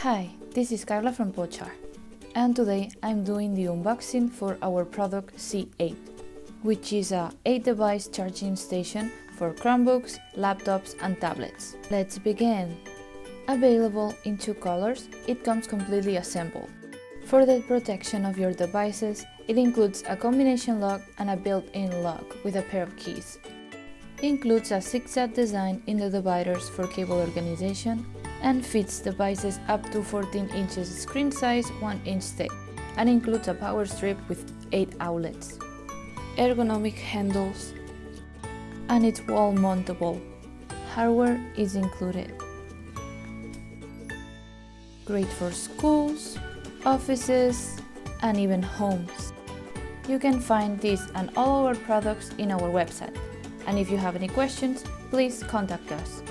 Hi, this is Carla from POCHAR, and today I'm doing the unboxing for our product C8, which is a 8-device charging station for Chromebooks, laptops and tablets. Let's begin! Available in 2 colors, it comes completely assembled. For the protection of your devices, it includes a combination lock and a built-in lock with a pair of keys. It includes a zigzag design in the dividers for cable organization and fits devices up to 14 inches screen size, 1 inch thick, and includes a power strip with 8 outlets, ergonomic handles, and it's wall mountable. Hardware is included. Great for schools, offices, and even homes. You can find this and all our products in our website. And if you have any questions, please contact us.